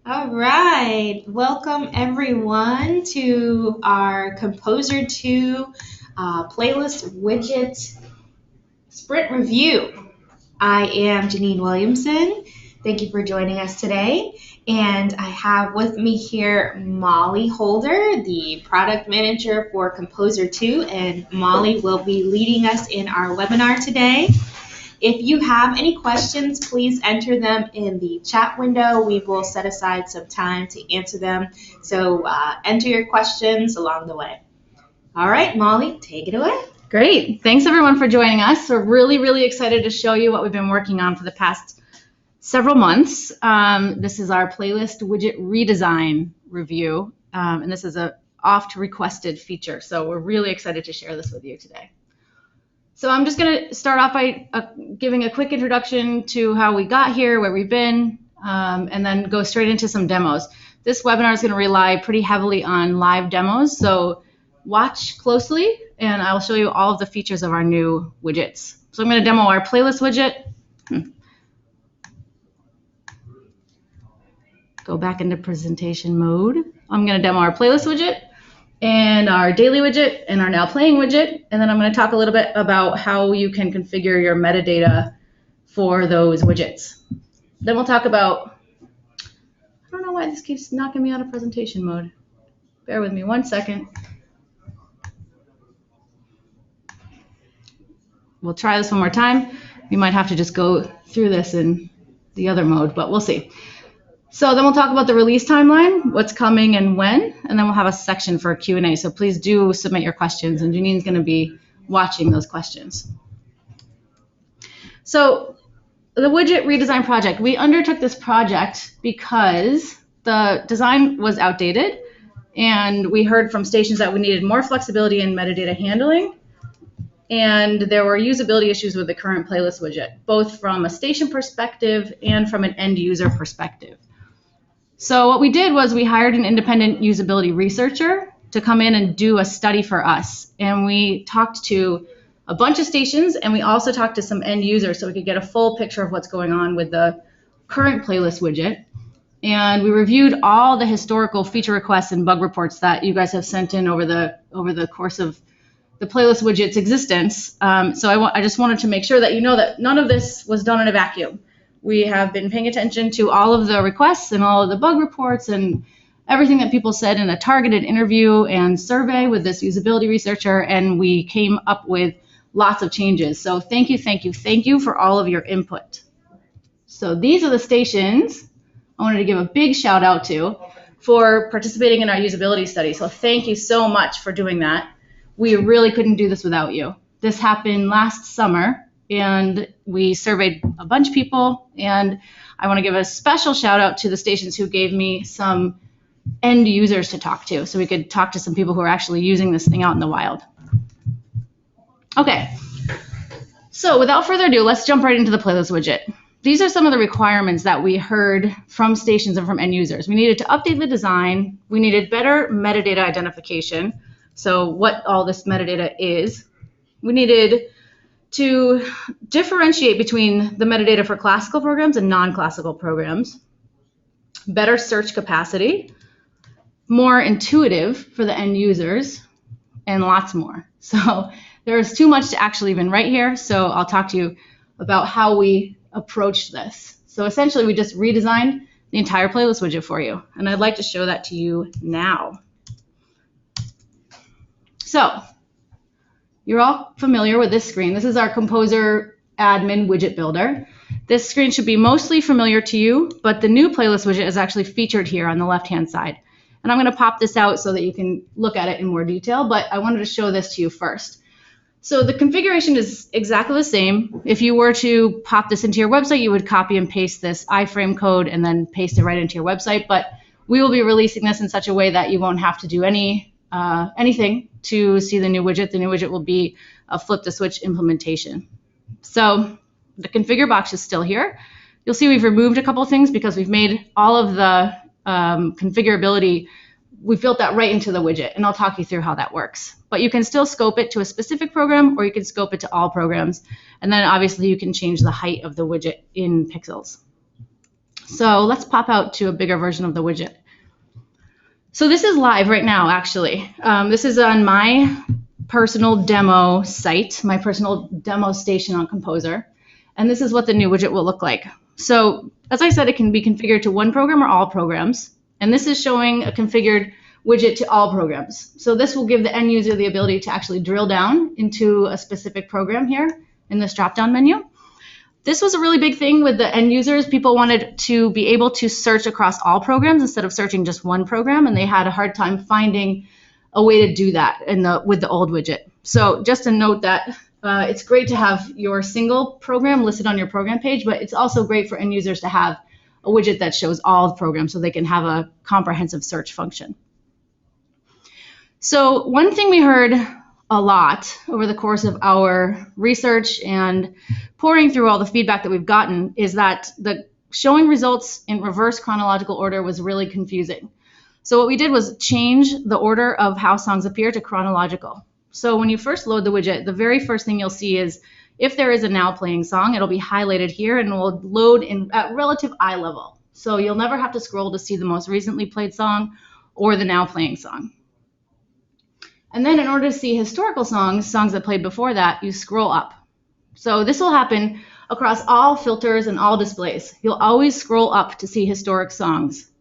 All right, welcome everyone to our Composer 2 playlist widget sprint review. I am Janine Williamson. Thank you for joining us today. And I have with me here Molly Holder, the product manager for Composer 2, and Molly will be leading us in our webinar today. If you have any questions, please enter them in the chat window. We will set aside some time to answer them. So enter your questions along the way. All right, Molly, take it away. Great. Thanks everyone for joining us. We're really excited to show you what we've been working on for the past several months. This is our playlist widget redesign review, and this is a oft requested feature. So we're really excited to share this with you today. So I'm just going to start off by giving a quick introduction to how we got here, where we've been, and then go straight into some demos. This webinar is going to rely pretty heavily on live demos, so watch closely, and I'll show you all of the features of our new widgets. So I'm going to demo our playlist widget. Go back into presentation mode. I'm going to demo our playlist widget and our daily widget and our now playing widget, and then I'm going to talk a little bit about how you can configure your metadata for those widgets. Then we'll talk about, I don't know why this keeps knocking me out of presentation mode. Bear with me 1 second. We'll try this one more time. We might have to just go through this in the other mode, but we'll see. So then we'll talk about the release timeline, what's coming and when, and then we'll have a section for Q&A. So please do submit your questions, and Janine's going to be watching those questions. So the widget redesign project, we undertook this project because the design was outdated, and we heard from stations that we needed more flexibility in metadata handling, and there were usability issues with the current playlist widget, both from a station perspective and from an end user perspective. So what we did was we hired an independent usability researcher to come in and do a study for us. And we talked to a bunch of stations, and we also talked to some end users so we could get a full picture of what's going on with the current playlist widget. And we reviewed all the historical feature requests and bug reports that you guys have sent in over the course of the playlist widget's existence. So I just wanted to make sure that you know that none of this was done in a vacuum. We have been paying attention to all of the requests and all of the bug reports and everything that people said in a targeted interview and survey with this usability researcher, and we came up with lots of changes. So thank you for all of your input. So these are the stations I wanted to give a big shout out to for participating in our usability study. So thank you so much for doing that. We really couldn't do this without you. This happened last summer, and we surveyed a bunch of people, and I want to give a special shout out to the stations who gave me some end users to talk to, so we could talk to some people who are actually using this thing out in the wild. Okay, so without further ado, let's jump right into the playlist widget. These are some of the requirements that we heard from stations and from end users. We needed to update the design. We needed better metadata identification, so what all this metadata is. We needed to differentiate between the metadata for classical programs and non-classical programs, better search capacity, more intuitive for the end users, and lots more. So there's too much to actually even write here, so I'll talk to you about how we approached this. So essentially, we just redesigned the entire playlist widget for you, and I'd like to show that to you now. So you're all familiar with this screen. This is our Composer admin widget builder. This screen should be mostly familiar to you, but the new playlist widget is actually featured here on the left-hand side. And I'm going to pop this out so that you can look at it in more detail, but I wanted to show this to you first. So the configuration is exactly the same. If you were to pop this into your website, you would copy and paste this iframe code and then paste it right into your website, but we will be releasing this in such a way that you won't have to do anything to see the new widget. The new widget will be a flip the switch implementation. So the configure box is still here. You'll see we've removed a couple of things because we've made all of the configurability, we built that right into the widget, and I'll talk you through how that works. But you can still scope it to a specific program, or you can scope it to all programs. And then obviously you can change the height of the widget in pixels. So let's pop out to a bigger version of the widget. So this is live right now, actually. This is on my personal demo site, my personal demo station on Composer. And this is what the new widget will look like. So as I said, it can be configured to one program or all programs. And this is showing a configured widget to all programs. So this will give the end user the ability to actually drill down into a specific program here in this drop-down menu. This was a really big thing with the end users. People wanted to be able to search across all programs instead of searching just one program, and they had a hard time finding a way to do that with the old widget. So just to note that it's great to have your single program listed on your program page, but it's also great for end users to have a widget that shows all the programs so they can have a comprehensive search function. So one thing we heard a lot over the course of our research and pouring through all the feedback that we've gotten is that the showing results in reverse chronological order was really confusing. So what we did was change the order of how songs appear to chronological. So when you first load the widget, the very first thing you'll see is if there is a now playing song, it'll be highlighted here and will load at relative eye level. So you'll never have to scroll to see the most recently played song or the now playing song. And then in order to see historical songs that played before that, you scroll up. So this will happen across all filters and all displays. You'll always scroll up to see historic songs.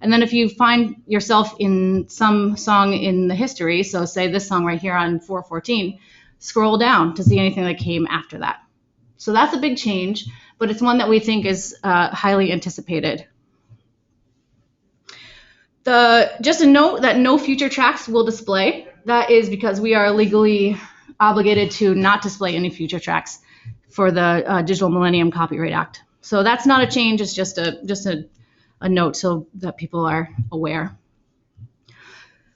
And then if you find yourself in some song in the history, so say this song right here on 414, scroll down to see anything that came after that. So that's a big change, but it's one that we think is highly anticipated. Just a note that no future tracks will display. That is because we are legally obligated to not display any future tracks for the Digital Millennium Copyright Act. So that's not a change, it's just a note so that people are aware.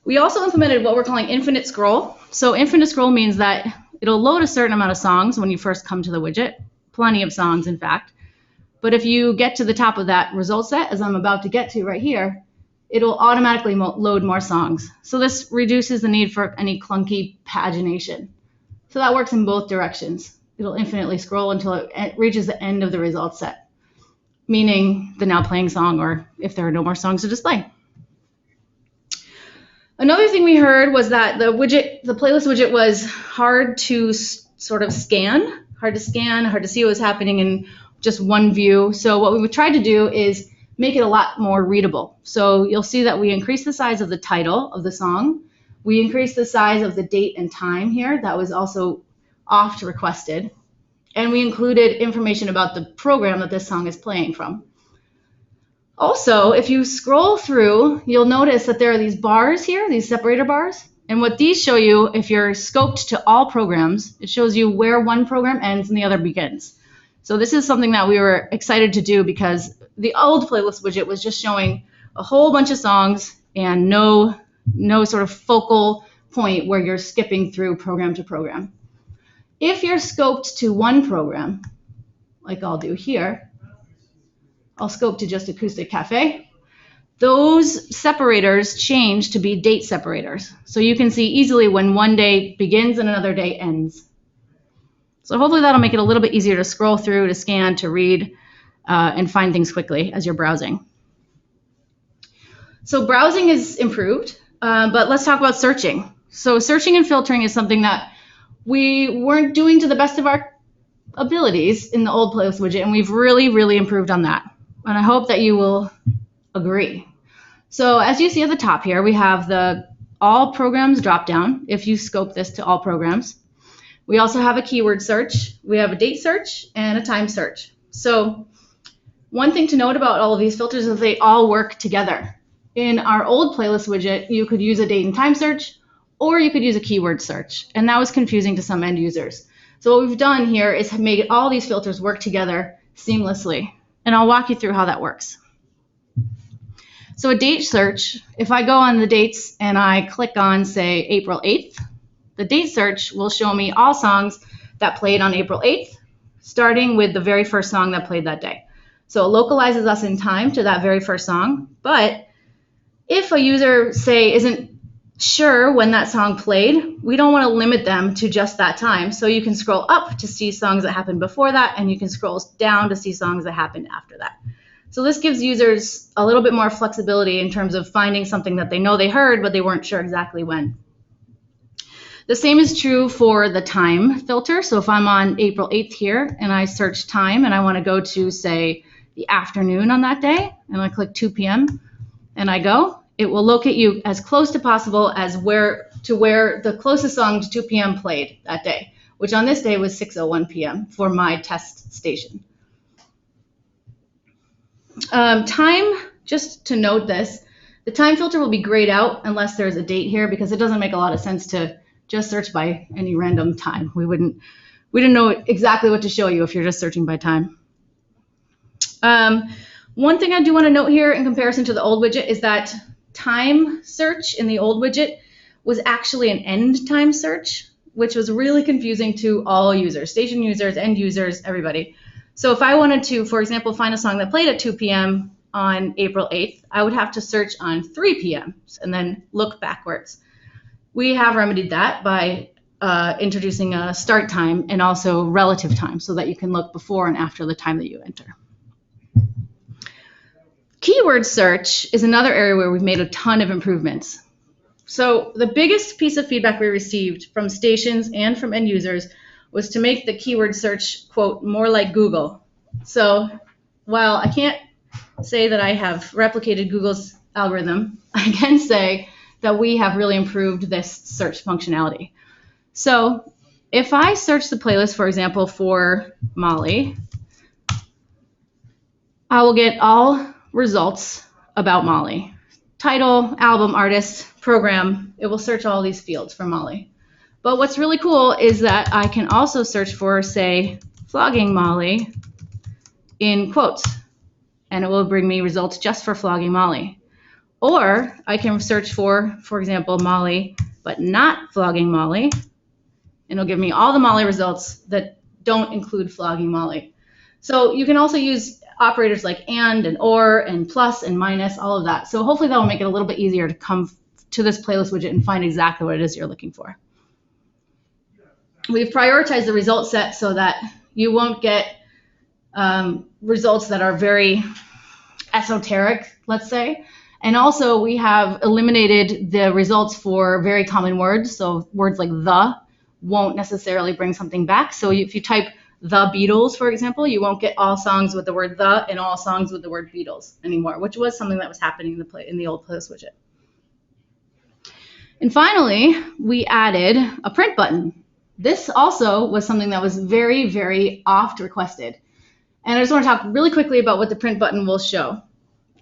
We also implemented what we're calling infinite scroll. So infinite scroll means that it'll load a certain amount of songs when you first come to the widget, plenty of songs in fact. But if you get to the top of that result set, as I'm about to get to right here, it'll automatically load more songs. So this reduces the need for any clunky pagination. So that works in both directions. It'll infinitely scroll until it reaches the end of the result set, meaning the now playing song or if there are no more songs to display. Another thing we heard was that the playlist widget was hard to sort of scan, hard to see what was happening in just one view. So what we tried to do is make it a lot more readable. So you'll see that we increased the size of the title of the song. We increased the size of the date and time here. That was also oft requested. And we included information about the program that this song is playing from. Also, if you scroll through, you'll notice that there are these bars here, these separator bars. And what these show you, if you're scoped to all programs, it shows you where one program ends and the other begins. So this is something that we were excited to do because the old playlist widget was just showing a whole bunch of songs and no sort of focal point where you're skipping through program to program. If you're scoped to one program, like I'll do here, I'll scope to just Acoustic Cafe, those separators change to be date separators. So you can see easily when one day begins and another day ends. So hopefully that'll make it a little bit easier to scroll through, to scan, to read, and find things quickly as you're browsing. So browsing is improved, but let's talk about searching. So searching and filtering is something that we weren't doing to the best of our abilities in the old playlist widget, and we've really, really improved on that. And I hope that you will agree. So as you see at the top here, we have the all programs dropdown, if you scope this to all programs. We also have a keyword search, we have a date search, and a time search. So one thing to note about all of these filters is they all work together. In our old playlist widget, you could use a date and time search, or you could use a keyword search, and that was confusing to some end users. So what we've done here is make all these filters work together seamlessly, and I'll walk you through how that works. So a date search, if I go on the dates and I click on, say, April 8th, the date search will show me all songs that played on April 8th, starting with the very first song that played that day. So it localizes us in time to that very first song, but if a user, say, isn't sure when that song played, we don't want to limit them to just that time. So you can scroll up to see songs that happened before that, and you can scroll down to see songs that happened after that. So this gives users a little bit more flexibility in terms of finding something that they know they heard, but they weren't sure exactly when. The same is true for the time filter. So if I'm on April 8th here and I search time and I want to go to, say, the afternoon on that day, and I click 2 p.m. and I go, it will locate you as close to possible as where the closest song to 2 p.m. played that day, which on this day was 6:01 p.m. for my test station. Time, just to note this, the time filter will be grayed out unless there's a date here, because it doesn't make a lot of sense to just search by any random time. We didn't know exactly what to show you if you're just searching by time. One thing I do want to note here in comparison to the old widget is that time search in the old widget was actually an end time search, which was really confusing to all users, station users, end users, everybody. So if I wanted to, for example, find a song that played at 2 p.m. on April 8th, I would have to search on 3 p.m. and then look backwards. We have remedied that by introducing a start time and also relative time so that you can look before and after the time that you enter. Keyword search is another area where we've made a ton of improvements. So the biggest piece of feedback we received from stations and from end users was to make the keyword search, quote, more like Google. So while I can't say that I have replicated Google's algorithm, I can say that we have really improved this search functionality. So if I search the playlist, for example, for Molly, I will get all results about Molly. Title, album, artist, program, it will search all these fields for Molly. But what's really cool is that I can also search for, say, flogging Molly in quotes, and it will bring me results just for flogging Molly. Or I can search for example, Molly, but not flogging Molly, and it'll give me all the Molly results that don't include flogging Molly. So you can also use operators like and or and plus and minus, all of that. So hopefully that will make it a little bit easier to come to this playlist widget and find exactly what it is you're looking for. We've prioritized the result set so that you won't get results that are very esoteric, let's say. And also we have eliminated the results for very common words. So words like the won't necessarily bring something back. So if you type the Beatles, for example, you won't get all songs with the word the and all songs with the word Beatles anymore, which was something that was happening in the old playlist widget. And finally, we added a print button. This also was something that was very, very oft requested. And I just want to talk really quickly about what the print button will show.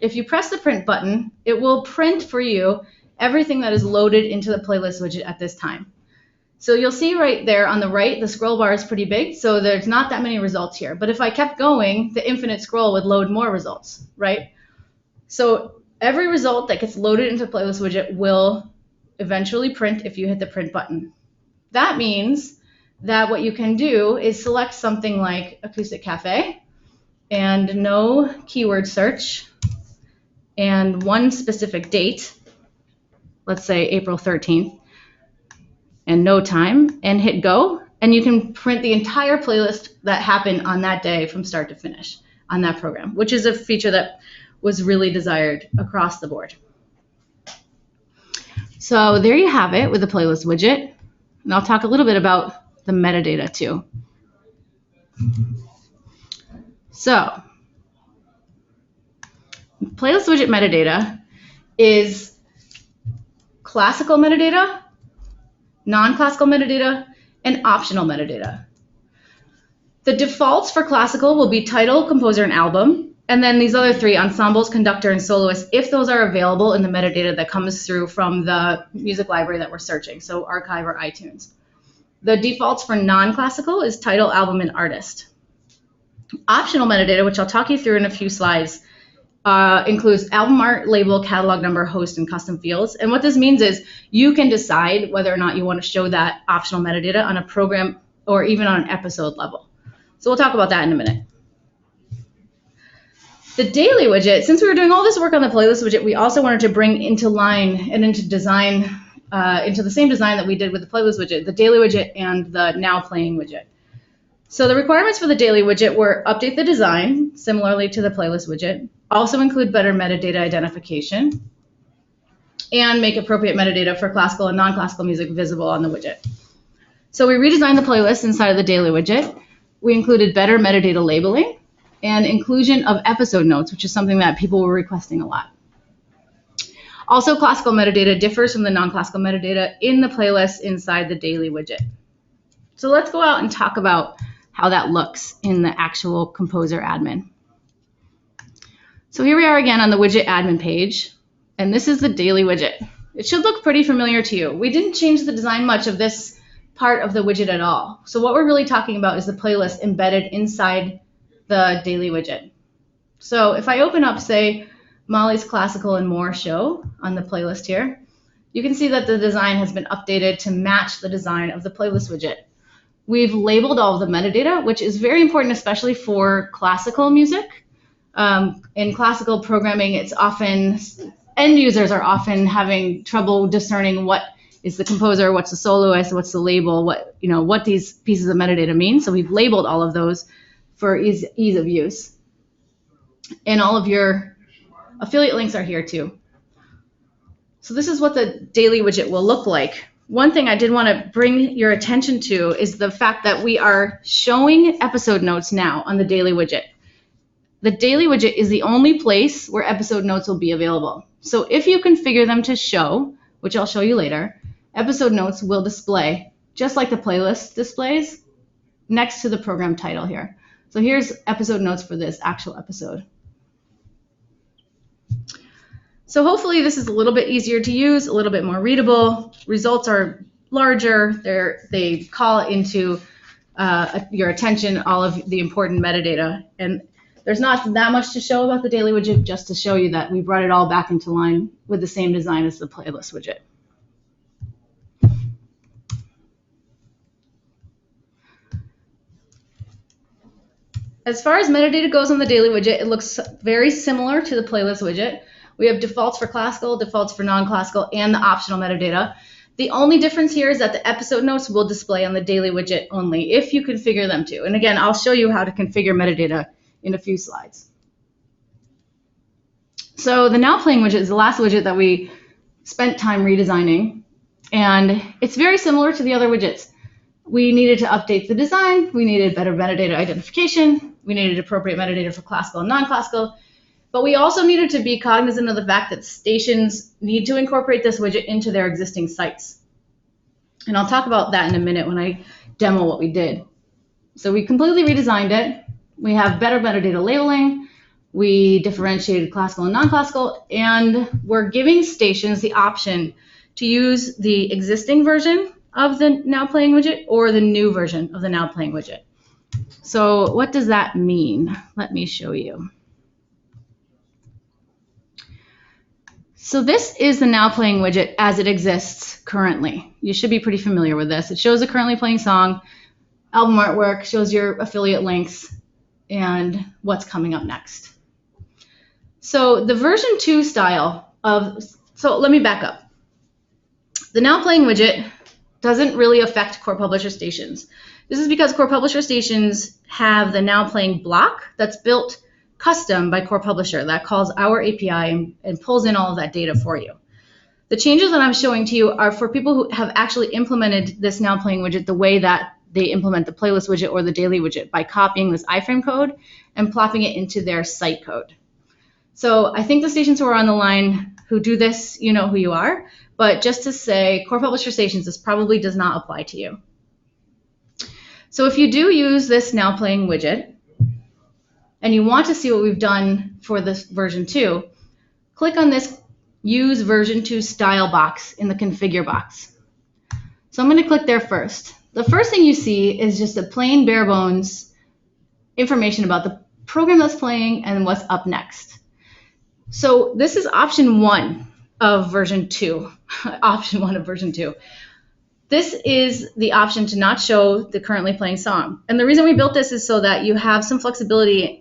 If you press the print button, it will print for you everything that is loaded into the playlist widget at this time. So you'll see right there on the right, the scroll bar is pretty big, so there's not that many results here. But if I kept going, the infinite scroll would load more results, right? So every result that gets loaded into the playlist widget will eventually print if you hit the print button. That means that what you can do is select something like Acoustic Cafe and no keyword search and one specific date, let's say April 13th, and no time, and hit go, and you can print the entire playlist that happened on that day from start to finish on that program, which is a feature that was really desired across the board. So there you have it with the playlist widget, and I'll talk a little bit about the metadata too. So playlist widget metadata is classical metadata, non-classical metadata, and optional metadata. The defaults for classical will be title, composer, and album, and then these other three, ensembles, conductor, and soloist, if those are available in the metadata that comes through from the music library that we're searching, so archive or iTunes. The defaults for non-classical is title, album, and artist. Optional metadata, which I'll talk you through in a few slides, includes album art, label, catalog number, host, and custom fields. And what this means is you can decide whether or not you want to show that optional metadata on a program or even on an episode level. So we'll talk about that in a minute. The daily widget, since we were doing all this work on the playlist widget, we also wanted to bring into line and into design, into the same design that we did with the playlist widget, the daily widget and the now playing widget. So the requirements for the daily widget were update the design, similarly to the playlist widget, also include better metadata identification, and make appropriate metadata for classical and non-classical music visible on the widget. So we redesigned the playlist inside of the daily widget. We included better metadata labeling and inclusion of episode notes, which is something that people were requesting a lot. Also, classical metadata differs from the non-classical metadata in the playlist inside the daily widget. So let's go out and talk about how that looks in the actual Composer admin. So here we are again on the widget admin page, and this is the daily widget. It should look pretty familiar to you. We didn't change the design much of this part of the widget at all. So what we're really talking about is the playlist embedded inside the daily widget. So if I open up, say, Molly's Classical and More show on the playlist here, you can see that the design has been updated to match the design of the playlist widget. We've labeled all of the metadata, which is very important, especially for classical music. In classical programming, it's often, end users are often having trouble discerning what is the composer, what's the soloist, what's the label, what these pieces of metadata mean. So we've labeled all of those for ease of use. And all of your affiliate links are here too. So this is what the daily widget will look like. One thing I did want to bring your attention to is the fact that we are showing episode notes now on the daily widget. The daily widget is the only place where episode notes will be available. So if you configure them to show, which I'll show you later, episode notes will display, just like the playlist displays, next to the program title here. So here's episode notes for this actual episode. So hopefully this is a little bit easier to use, a little bit more readable. Results are larger. They call into your attention all of the important metadata. And there's not that much to show about the daily widget, just to show you that we brought it all back into line with the same design as the playlist widget. As far as metadata goes on the daily widget, it looks very similar to the playlist widget. We have defaults for classical, defaults for non-classical, and the optional metadata. The only difference here is that the episode notes will display on the daily widget only, if you configure them to. And again, I'll show you how to configure metadata in a few slides. So the Now Playing widget is the last widget that we spent time redesigning, and it's very similar to the other widgets. We needed to update the design, we needed better metadata identification, we needed appropriate metadata for classical and non-classical, but we also needed to be cognizant of the fact that stations need to incorporate this widget into their existing sites. And I'll talk about that in a minute when I demo what we did. So we completely redesigned it. We have better metadata labeling. We differentiated classical and non-classical, and we're giving stations the option to use the existing version of the Now Playing widget or the new version of the Now Playing widget. So what does that mean? Let me show you. So this is the Now Playing widget as it exists currently. You should be pretty familiar with this. It shows the currently playing song, album artwork, shows your affiliate links, and what's coming up next. So the version 2 style of, so let me back up. The Now Playing widget doesn't really affect core publisher stations. This is because core publisher stations have the Now Playing block that's built custom by core publisher that calls our API and pulls in all of that data for you. The changes that I'm showing to you are for people who have actually implemented this Now Playing widget the way that they implement the playlist widget or the daily widget, by copying this iframe code and plopping it into their site code. So I think the stations who are on the line who do this, you know who you are, but just to say, core publisher stations, this probably does not apply to you. So if you do use this Now Playing widget, and you want to see what we've done for this version 2, click on this Use Version 2 Style box in the Configure box. So I'm going to click there first. The first thing you see is just a plain bare bones information about the program that's playing and what's up next. So this is option 1 of version 2. Option 1 of version 2. This is the option to not show the currently playing song. And the reason we built this is so that you have some flexibility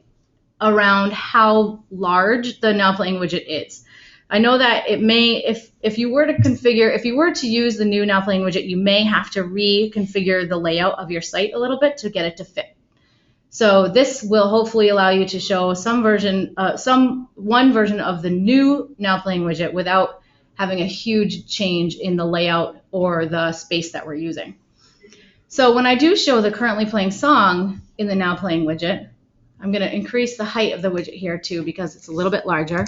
around how large the Now Playing widget is. I know that it may, if you were to configure, if you were to use the new Now Playing widget, you may have to reconfigure the layout of your site a little bit to get it to fit. So this will hopefully allow you to show one version of the new Now Playing widget without having a huge change in the layout or the space that we're using. So when I do show the currently playing song in the Now Playing widget, I'm going to increase the height of the widget here too because it's a little bit larger.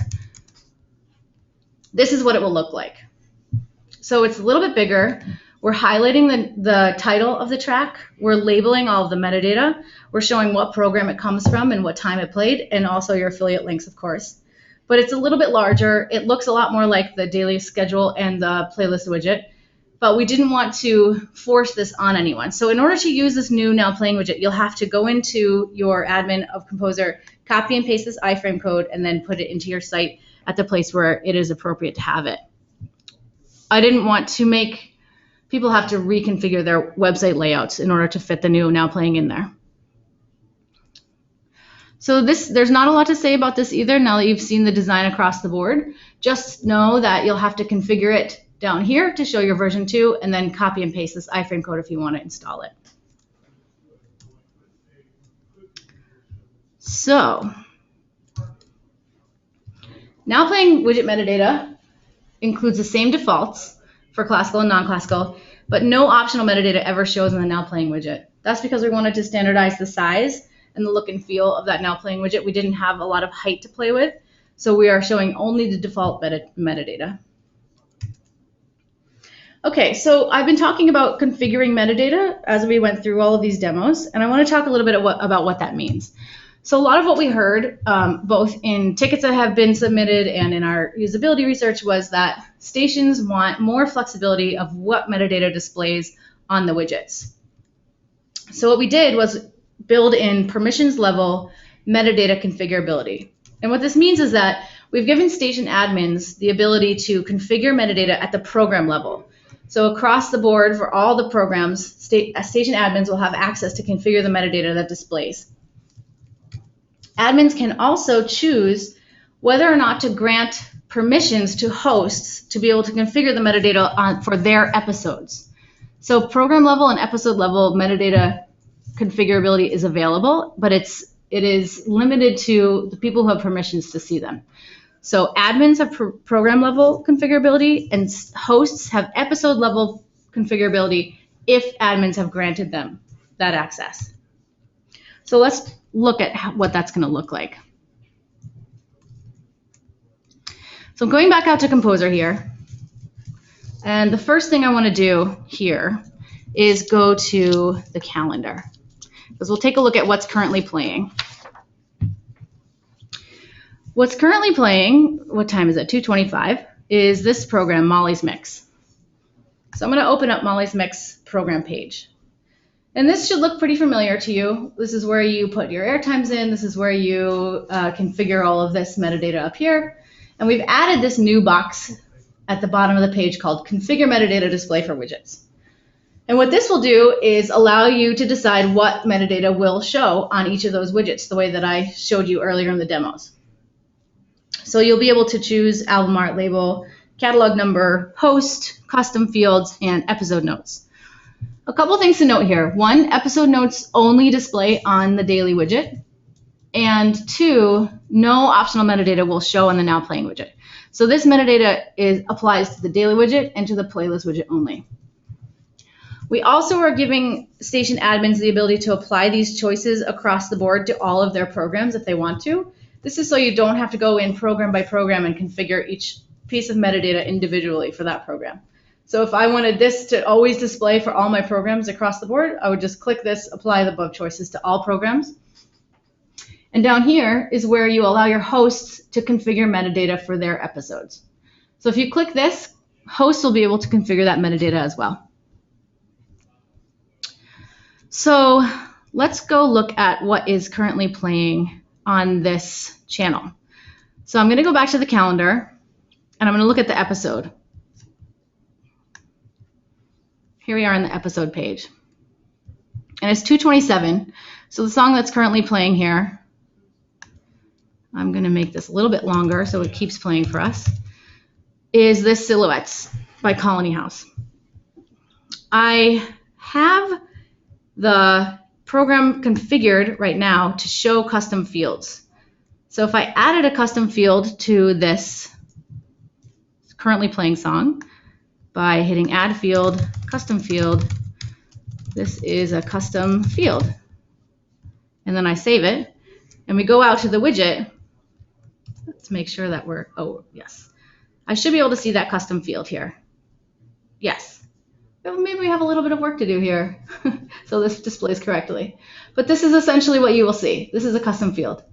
This is what it will look like. So it's a little bit bigger. We're highlighting the title of the track. We're labeling all of the metadata. We're showing what program it comes from and what time it played, and also your affiliate links, of course. But it's a little bit larger. It looks a lot more like the daily schedule and the playlist widget, but we didn't want to force this on anyone. So in order to use this new Now Playing widget, you'll have to go into your admin of Composer, copy and paste this iframe code, and then put it into your site at the place where it is appropriate to have it. I didn't want to make people have to reconfigure their website layouts in order to fit the new Now Playing in there. So there's not a lot to say about this either now that you've seen the design across the board. Just know that you'll have to configure it down here to show your version 2 and then copy and paste this iframe code if you want to install it. So Now Playing widget metadata includes the same defaults for classical and non-classical, but no optional metadata ever shows in the Now Playing widget. That's because we wanted to standardize the size and the look and feel of that Now Playing widget. We didn't have a lot of height to play with, so we are showing only the default metadata. Okay, so I've been talking about configuring metadata as we went through all of these demos, and I want to talk a little bit about what that means. So a lot of what we heard, both in tickets that have been submitted and in our usability research, was that stations want more flexibility of what metadata displays on the widgets. So what we did was build in permissions level metadata configurability. And what this means is that we've given station admins the ability to configure metadata at the program level. So across the board for all the programs, station admins will have access to configure the metadata that displays. Admins can also choose whether or not to grant permissions to hosts to be able to configure the metadata for their episodes. So program level and episode level metadata configurability is available, but it is limited to the people who have permissions to see them. So admins have program level configurability and hosts have episode level configurability if admins have granted them that access. So let's look at what that's going to look like. So I'm going back out to Composer here. And the first thing I want to do here is go to the calendar, because we'll take a look at what's currently playing. What's currently playing, what time is it, 2:25, is this program, Molly's Mix. So I'm going to open up Molly's Mix program page. And this should look pretty familiar to you. This is where you put your airtimes in. This is where you configure all of this metadata up here. And we've added this new box at the bottom of the page called Configure Metadata Display for Widgets. And what this will do is allow you to decide what metadata will show on each of those widgets, the way that I showed you earlier in the demos. So you'll be able to choose album art label, catalog number, host, custom fields, and episode notes. A couple things to note here. One, episode notes only display on the daily widget. And two, no optional metadata will show on the Now Playing widget. So this metadata applies to the daily widget and to the playlist widget only. We also are giving station admins the ability to apply these choices across the board to all of their programs if they want to. This is so you don't have to go in program by program and configure each piece of metadata individually for that program. So if I wanted this to always display for all my programs across the board, I would just click this, apply the above choices to all programs. And down here is where you allow your hosts to configure metadata for their episodes. So if you click this, hosts will be able to configure that metadata as well. So let's go look at what is currently playing on this channel. So I'm going to go back to the calendar, and I'm going to look at the episode. Here we are on the episode page. And it's 2:27. So the song that's currently playing here, I'm going to make this a little bit longer so it keeps playing for us, is this Silhouettes by Colony House. I have the program configured right now to show custom fields. So if I added a custom field to this currently playing song by hitting add field, custom field, this is a custom field. And then I save it and we go out to the widget. Let's make sure that we're, oh yes. I should be able to see that custom field here. Yes. Maybe we have a little bit of work to do here so this displays correctly. But this is essentially what you will see. This is a custom field.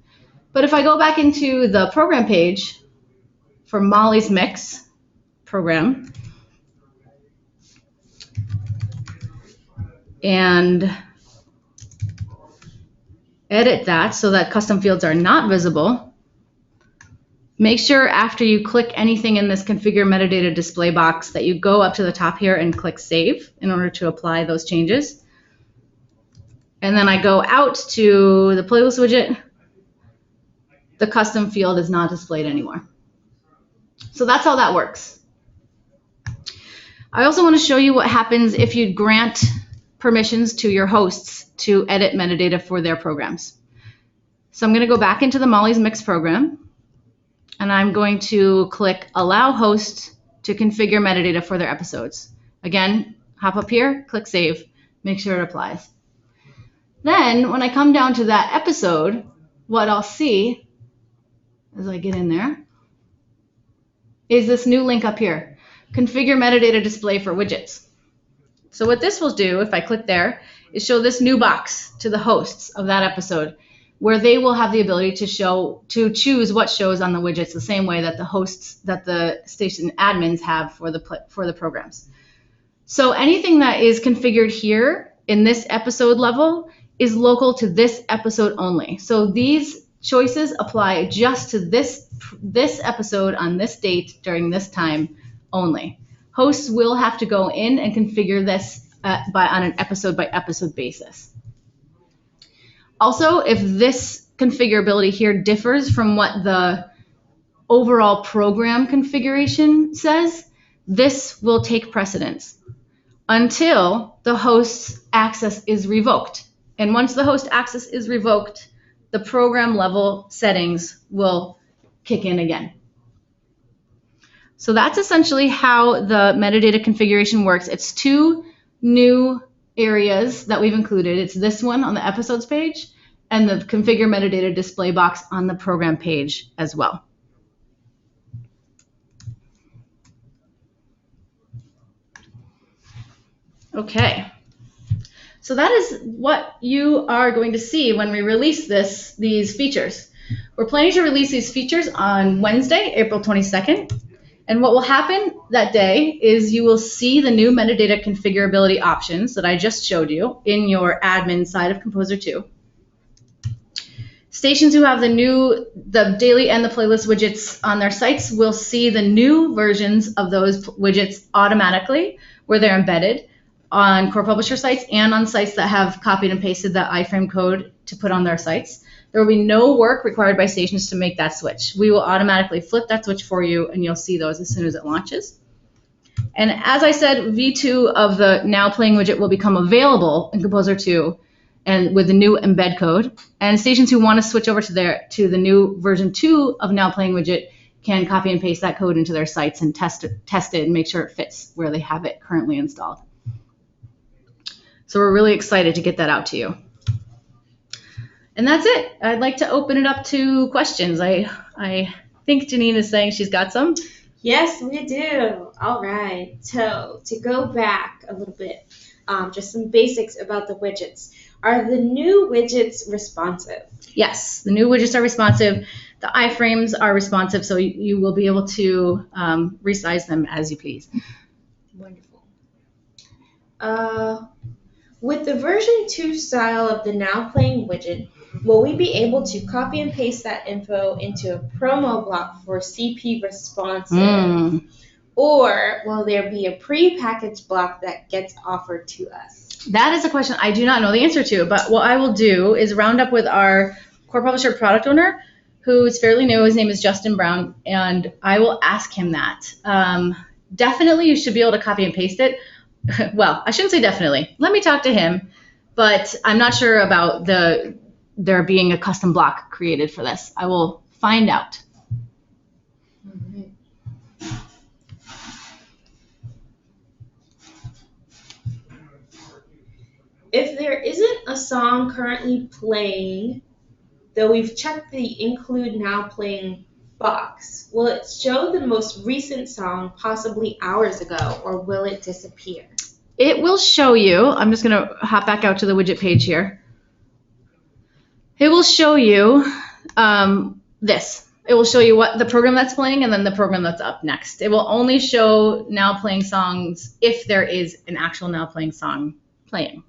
But if I go back into the program page for Molly's Mix program and edit that so that custom fields are not visible, make sure after you click anything in this configure metadata display box that you go up to the top here and click save in order to apply those changes. And then I go out to the playlist widget. The custom field is not displayed anymore. So that's how that works. I also want to show you what happens if you grant permissions to your hosts to edit metadata for their programs. So I'm going to go back into the Molly's Mix program. And I'm going to click Allow Host to configure metadata for their episodes. Again, hop up here, click Save, make sure it applies. Then, when I come down to that episode, what I'll see as I get in there is this new link up here, Configure Metadata Display for Widgets. So what this will do, if I click there, is show this new box to the hosts of that episode, where they will have the ability to choose what shows on the widgets the same way that the hosts, that the station admins have for the programs. So anything that is configured here in this episode level is local to this episode only. So these choices apply just to this episode on this date during this time only. Hosts will have to go in and configure this on an episode by episode basis. Also, if this configurability here differs from what the overall program configuration says, this will take precedence until the host's access is revoked. And once the host access is revoked, the program level settings will kick in again. So that's essentially how the metadata configuration works. It's two new areas that we've included. It's this one on the episodes page and the configure metadata display box on the program page as well. Okay, so that is what you are going to see when we release these features. We're planning to release these features on Wednesday, April 22nd. And what will happen that day is you will see the new metadata configurability options that I just showed you in your admin side of Composer 2. Stations who have the daily and the playlist widgets on their sites will see the new versions of those widgets automatically where they're embedded on core publisher sites and on sites that have copied and pasted the iframe code to put on their sites. There will be no work required by stations to make that switch. We will automatically flip that switch for you, and you'll see those as soon as it launches. And as I said, V2 of the Now Playing widget will become available in Composer 2 and with the new embed code. And stations who want to switch over to the new version 2 of Now Playing widget can copy and paste that code into their sites and test it and make sure it fits where they have it currently installed. So we're really excited to get that out to you. And that's it. I'd like to open it up to questions. I think Janine is saying she's got some. Yes, we do. All right. So to go back a little bit, just some basics about the widgets. Are the new widgets responsive? Yes, the new widgets are responsive. The iframes are responsive, so you will be able to resize them as you please. Wonderful. With the version 2 style of the Now Playing widget, will we be able to copy and paste that info into a promo block for CP responsive? Or will there be a pre-packaged block that gets offered to us? That is a question I do not know the answer to, but what I will do is round up with our core publisher product owner, who is fairly new. His name is Justin Brown, and I will ask him that. Definitely you should be able to copy and paste it. Well, I shouldn't say definitely. Let me talk to him. but I'm not sure about there being a custom block created for this. I will find out. Alright. If there isn't a song currently playing, though we've checked the include now playing box, will it show the most recent song, possibly hours ago, or will it disappear? It will show you, I'm just going to hop back out to the widget page here. It will show you this. It will show you what the program that's playing and then the program that's up next. It will only show now playing songs if there is an actual now playing song playing.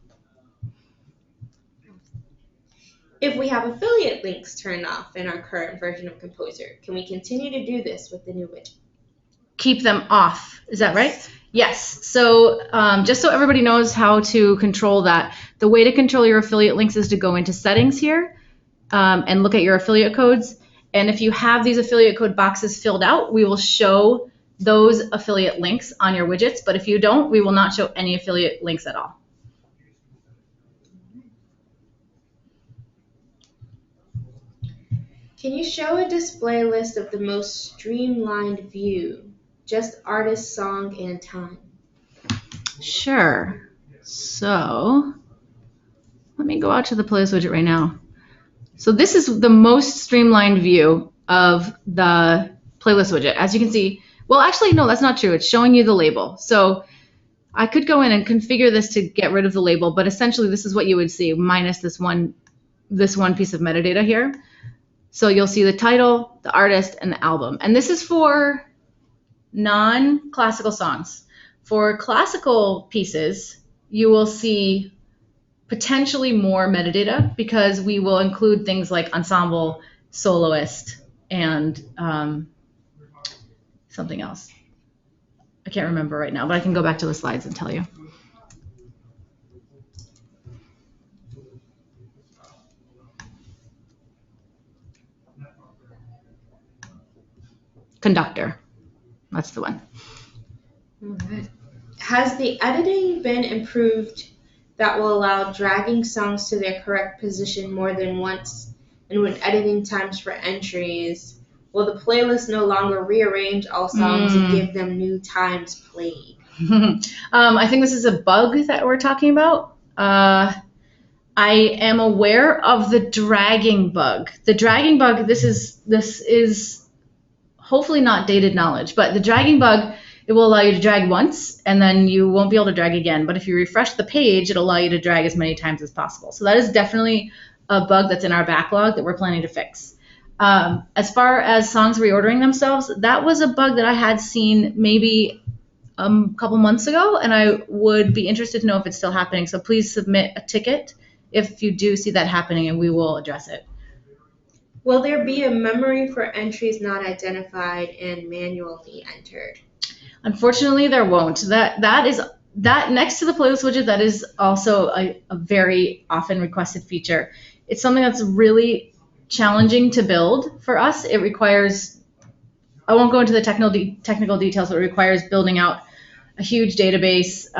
If we have affiliate links turned off in our current version of Composer, can we continue to do this with the new widget? Keep them off. Is that right? Yes. So just so everybody knows how to control that, the way to control your affiliate links is to go into settings here and look at your affiliate codes. And if you have these affiliate code boxes filled out, we will show those affiliate links on your widgets. But if you don't, we will not show any affiliate links at all. Can you show a display list of the most streamlined view, just artist, song, and time? Sure. So let me go out to the playlist widget right now. So this is the most streamlined view of the playlist widget. As you can see, well, actually, no, that's not true. It's showing you the label. So I could go in and configure this to get rid of the label, but essentially this is what you would see minus this one piece of metadata here. So you'll see the title, the artist, and the album. And this is for non-classical songs. For classical pieces, you will see potentially more metadata because we will include things like ensemble, soloist, and something else. I can't remember right now, but I can go back to the slides and tell you. Conductor. That's the one. Alright. Has the editing been improved that will allow dragging songs to their correct position more than once? And when editing times for entries, will the playlist no longer rearrange all songs and give them new times played? I think this is a bug that we're talking about. I am aware of the dragging bug. The dragging bug, this is hopefully not dated knowledge, but the dragging bug, it will allow you to drag once and then you won't be able to drag again. But if you refresh the page, it'll allow you to drag as many times as possible. So that is definitely a bug that's in our backlog that we're planning to fix. As far as songs reordering themselves, that was a bug that I had seen maybe a couple months ago, and I would be interested to know if it's still happening. So please submit a ticket if you do see that happening, and we will address it. Will there be a memory for entries not identified and manually entered? Unfortunately, there won't. That next to the playlist widget, that is also a very often requested feature. It's something that's really challenging to build for us. It requires, I won't go into the technical details, but it requires building out a huge database,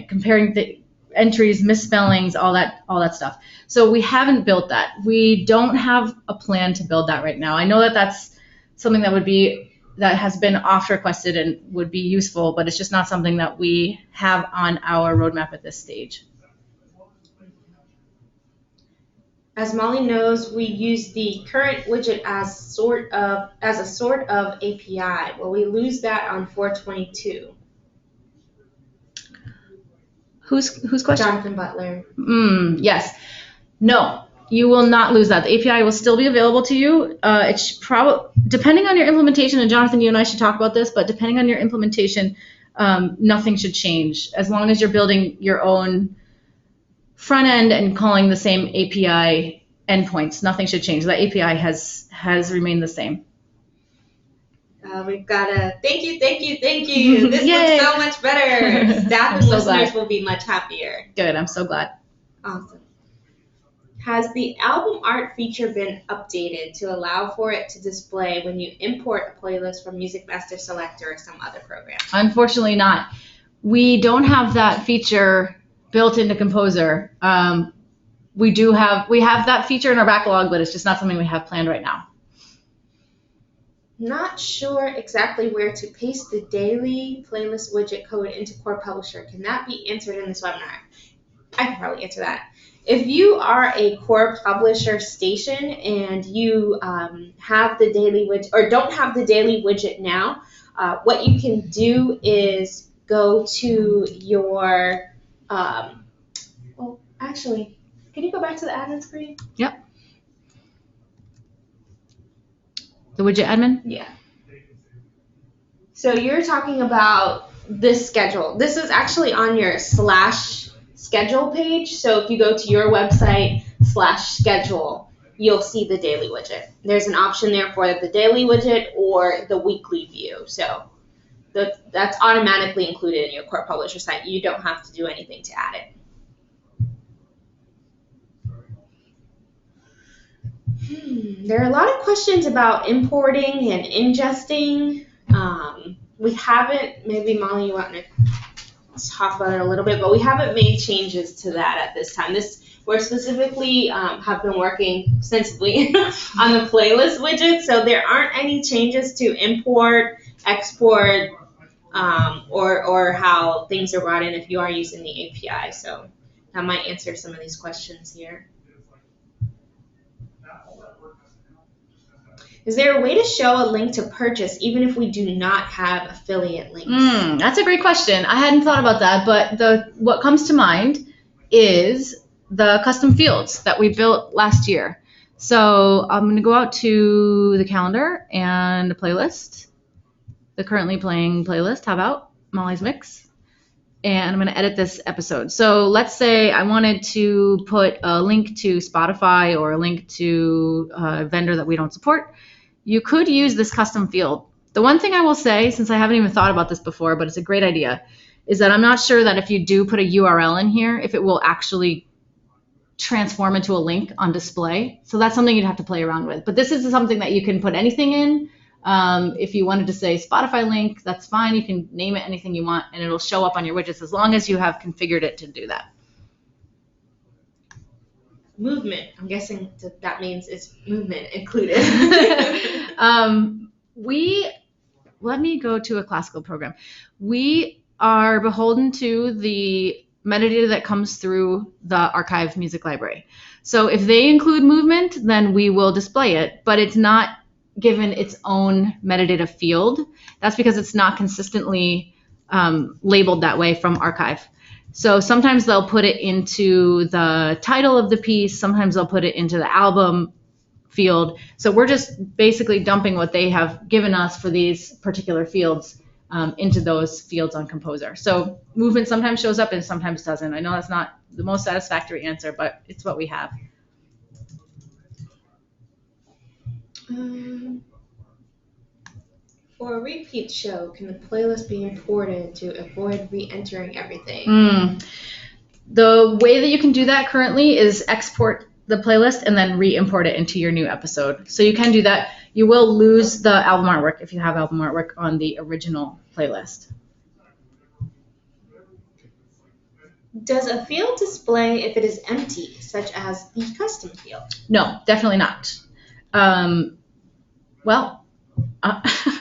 comparing the entries, misspellings, all that stuff. So we haven't built that. We don't have a plan to build that right now. I know that that's something that has been oft requested and would be useful, but it's just not something that we have on our roadmap at this stage. As Molly knows, we use the current widget as a sort of API. Will we lose that on 422? Whose question? Jonathan Butler. Yes. No, you will not lose that. The API will still be available to you. It's probably, depending on your implementation, and Jonathan, you and I should talk about this, but depending on your implementation, nothing should change. As long as you're building your own front end and calling the same API endpoints, nothing should change. That API has remained the same. We've got a thank you. This looks so much better. Staff and listeners will be much happier. Good, I'm so glad. Awesome. Has the album art feature been updated to allow for it to display when you import a playlist from Music Master Selector or some other program? Unfortunately not. We don't have that feature built into Composer. we have that feature in our backlog, but it's just not something we have planned right now. Not sure exactly where to paste the daily playlist widget code into Core Publisher. Can that be answered in this webinar? I can probably answer that. If you are a Core Publisher station and you have the daily widget or don't have the daily widget now, what you can do is go to your, well, actually, can you go back to the admin screen? Yep. The widget admin? Yeah. So you're talking about this schedule. This is actually on your /schedule page. So if you go to your website /schedule, you'll see the daily widget. There's an option there for the daily widget or the weekly view. So that's automatically included in your Core Publisher site. You don't have to do anything to add it. There are a lot of questions about importing and ingesting. We haven't, maybe Molly, you want to talk about it a little bit, but we haven't made changes to that at this time. We're specifically have been working extensively on the playlist widget, so there aren't any changes to import, export, or how things are brought in if you are using the API. So that might answer some of these questions here. Is there a way to show a link to purchase even if we do not have affiliate links? That's a great question. I hadn't thought about that, but what comes to mind is the custom fields that we built last year. So I'm going to go out to the calendar and the playlist, the currently playing playlist. How about Molly's Mix? And I'm going to edit this episode. So let's say I wanted to put a link to Spotify or a link to a vendor that we don't support. You could use this custom field. The one thing I will say, since I haven't even thought about this before, but it's a great idea, is that I'm not sure that if you do put a URL in here, if it will actually transform into a link on display. So that's something you'd have to play around with. But this is something that you can put anything in. If you wanted to say Spotify link, that's fine. You can name it anything you want, and it'll show up on your widgets as long as you have configured it to do that. Movement. I'm guessing that means it's movement included. Let me go to a classical program. We are beholden to the metadata that comes through the archive music library. So if they include movement, then we will display it, but it's not given its own metadata field. That's because it's not consistently labeled that way from archive. So sometimes they'll put it into the title of the piece, sometimes they'll put it into the album field. So we're just basically dumping what they have given us for these particular fields into those fields on Composer. So movement sometimes shows up and sometimes doesn't. I know that's not the most satisfactory answer, but it's what we have. For a repeat show, can the playlist be imported to avoid re-entering everything? The way that you can do that currently is export the playlist and then re-import it into your new episode. So you can do that. You will lose the album artwork if you have album artwork on the original playlist. Does a field display if it is empty, such as the custom field? No, definitely not. I'm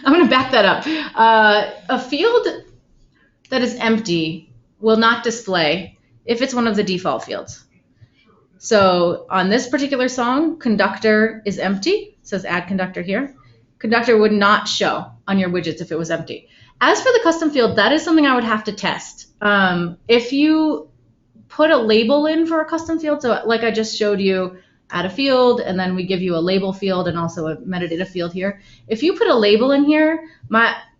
going to back that up. A field that is empty will not display if it's one of the default fields. So on this particular song, conductor is empty. It says add conductor here. Conductor would not show on your widgets if it was empty. As for the custom field, that is something I would have to test. If you put a label in for a custom field, so like I just showed you, add a field, and then we give you a label field and also a metadata field here. If you put a label in here,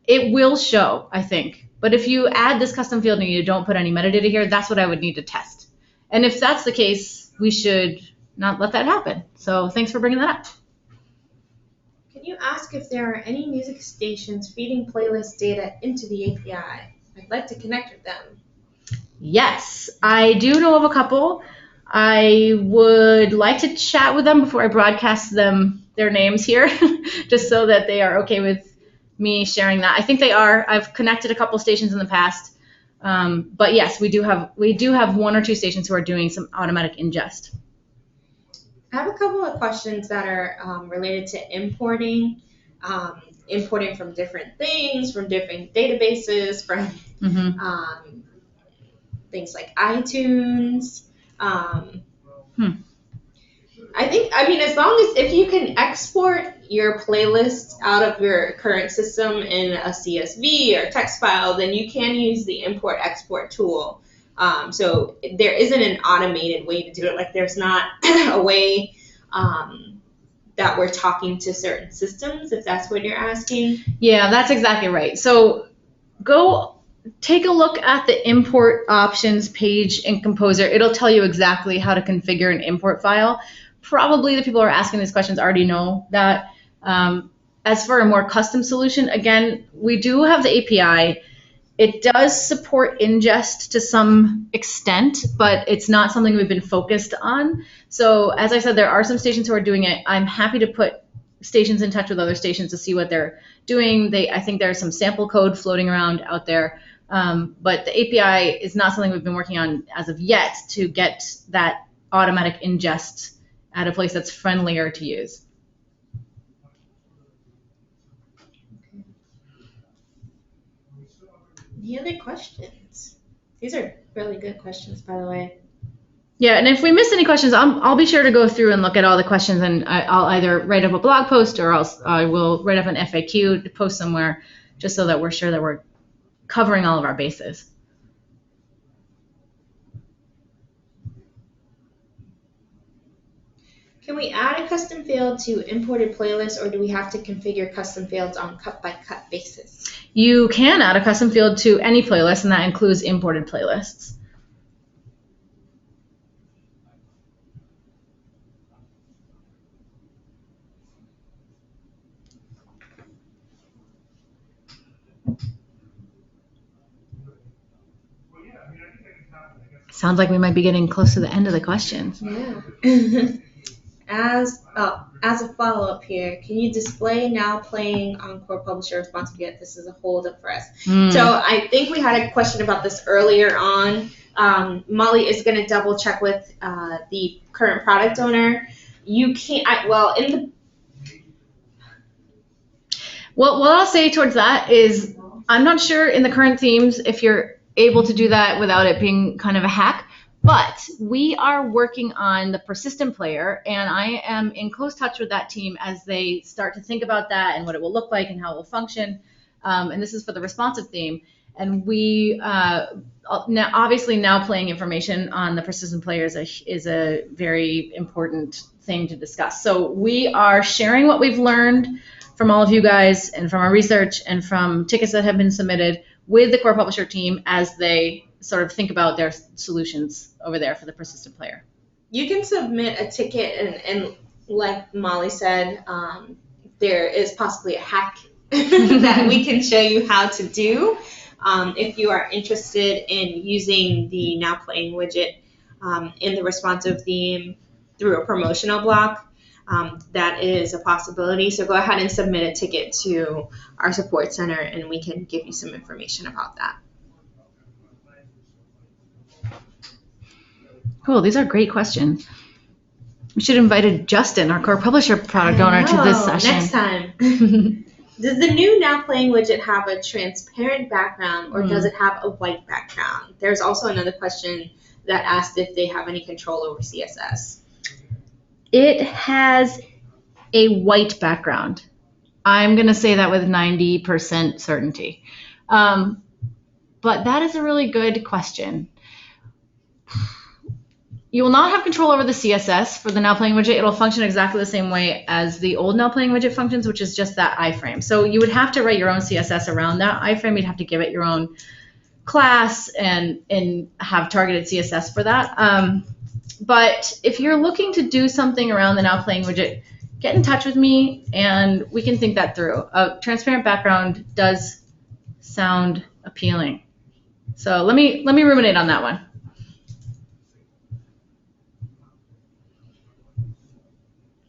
it will show, I think. But if you add this custom field and you don't put any metadata here, that's what I would need to test. And if that's the case, we should not let that happen. So thanks for bringing that up. Can you ask if there are any music stations feeding playlist data into the API? I'd like to connect with them. Yes, I do know of a couple. I would like to chat with them before I broadcast them their names here, just so that they are okay with me sharing that. I think they are. I've connected a couple stations in the past, but yes, we do have one or two stations who are doing some automatic ingest. I have a couple of questions that are related to importing from different things, from different databases, from Mm-hmm. things like iTunes. Um, Hmm. I mean, as long as if you can export your playlist out of your current system in a CSV or text file, then you can use the import export tool. So there isn't an automated way to do it. Like there's not a way that we're talking to certain systems, if that's what you're asking. Yeah, that's exactly right. So go take a look at the import options page in Composer. It'll tell you exactly how to configure an import file. Probably the people who are asking these questions already know that. As for a more custom solution, again, we do have the API. It does support ingest to some extent, but it's not something we've been focused on. So as I said, there are some stations who are doing it. I'm happy to put stations in touch with other stations to see what they're doing. I think there's some sample code floating around out there, but the API is not something we've been working on as of yet to get that automatic ingest at a place that's friendlier to use. Any other questions? These are really good questions, by the way. Yeah, and if we miss any questions, I'll be sure to go through and look at all the questions, and I'll either write up a blog post or I will write up an FAQ to post somewhere, just so that we're sure that we're covering all of our bases. Can we add a custom field to imported playlists, or do we have to configure custom fields on cut-by-cut basis? You can add a custom field to any playlist, and that includes imported playlists. Sounds like we might be getting close to the end of the questions. Yeah. As a follow-up here, can you display now playing on core publisher responsive yet? This is a hold-up for us. So I think we had a question about this earlier on. Molly is going to double check with the current product owner. You can't. Well, what I'll say towards that is I'm not sure in the current themes if you're able to do that without it being kind of a hack, but we are working on the persistent player, and I am in close touch with that team as they start to think about that and what it will look like and how it will function. And this is for the responsive theme. And we now playing information on the persistent player is a very important thing to discuss. So we are sharing what we've learned from all of you guys and from our research and from tickets that have been submitted with the core publisher team as they sort of think about their solutions over there for the persistent player. You can submit a ticket, and like Molly said, there is possibly a hack that we can show you how to do if you are interested in using the Now Playing widget in the responsive theme through a promotional block. That is a possibility. So go ahead and submit a ticket to our support center, and we can give you some information about that. Cool. These are great questions. We should have invited Justin, our core publisher product owner, to this session. Next time. Does the new Now Playing widget have a transparent background, or does it have a white background? There's also another question that asked if they have any control over CSS. It has a white background. I'm going to say that with 90% certainty. But that is a really good question. You will not have control over the CSS for the Now Playing widget. It'll function exactly the same way as the old Now Playing widget functions, which is just that iframe. So you would have to write your own CSS around that iframe. You'd have to give it your own class and have targeted CSS for that. But if you're looking to do something around the Now Playing widget, get in touch with me and we can think that through. A transparent background does sound appealing. So let me ruminate on that one.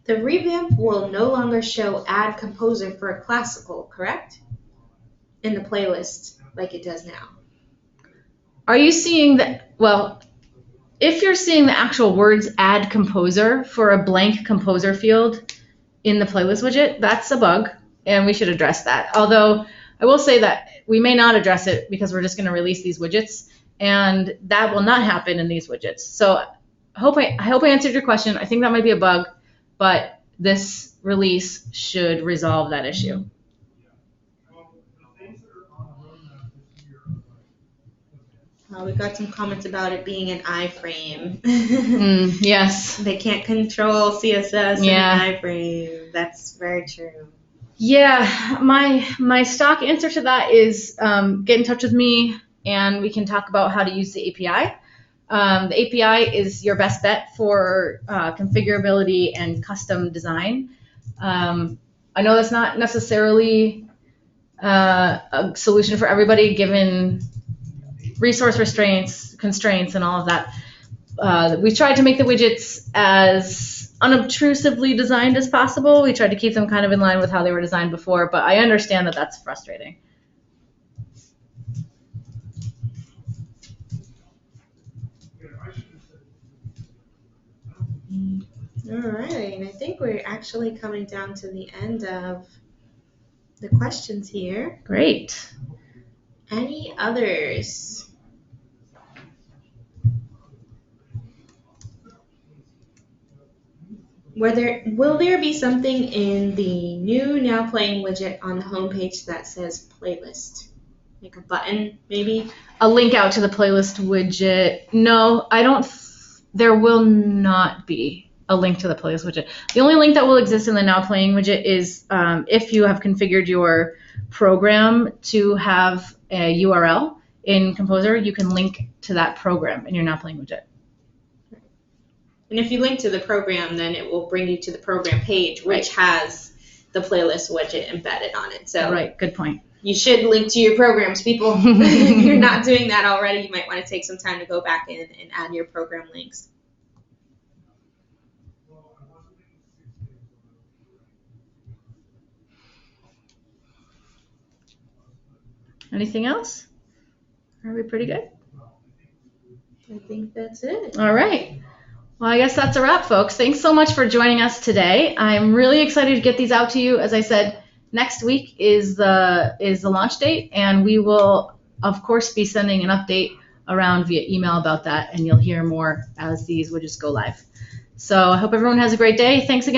The revamp will no longer show Add Composer for Classical, correct? In the playlist, like it does now. Are you seeing that? Well, if you're seeing the actual words add composer for a blank composer field in the playlist widget, that's a bug, and we should address that. Although I will say that we may not address it because we're just going to release these widgets, and that will not happen in these widgets. So I hope I answered your question. I think that might be a bug, but this release should resolve that issue. We got some comments about it being an iframe. Yes. They can't control CSS in an iframe. That's very true. Yeah, my stock answer to that is get in touch with me and we can talk about how to use the API. The API is your best bet for configurability and custom design. I know that's not necessarily a solution for everybody given resource constraints, and all of that. We tried to make the widgets as unobtrusively designed as possible. We tried to keep them kind of in line with how they were designed before, but I understand that that's frustrating. All right, and I think we're actually coming down to the end of the questions here. Great. Any others? Will there be something in the new Now Playing widget on the homepage that says playlist? Like a button, maybe? A link out to the playlist widget. No, I don't. There will not be a link to the playlist widget. The only link that will exist in the Now Playing widget is if you have configured your program to have a URL in Composer, you can link to that program in your Now Playing widget. And if you link to the program, then it will bring you to the program page, which has the playlist widget embedded on it. So right, good point. You should link to your programs, people. If you're not doing that already, you might want to take some time to go back in and add your program links. Anything else? Are we pretty good? I think that's it. All right. Well, I guess that's a wrap, folks. Thanks so much for joining us today. I'm really excited to get these out to you. As I said, next week is the launch date, and we will, of course, be sending an update around via email about that, and you'll hear more as these widgets go live. So I hope everyone has a great day. Thanks again.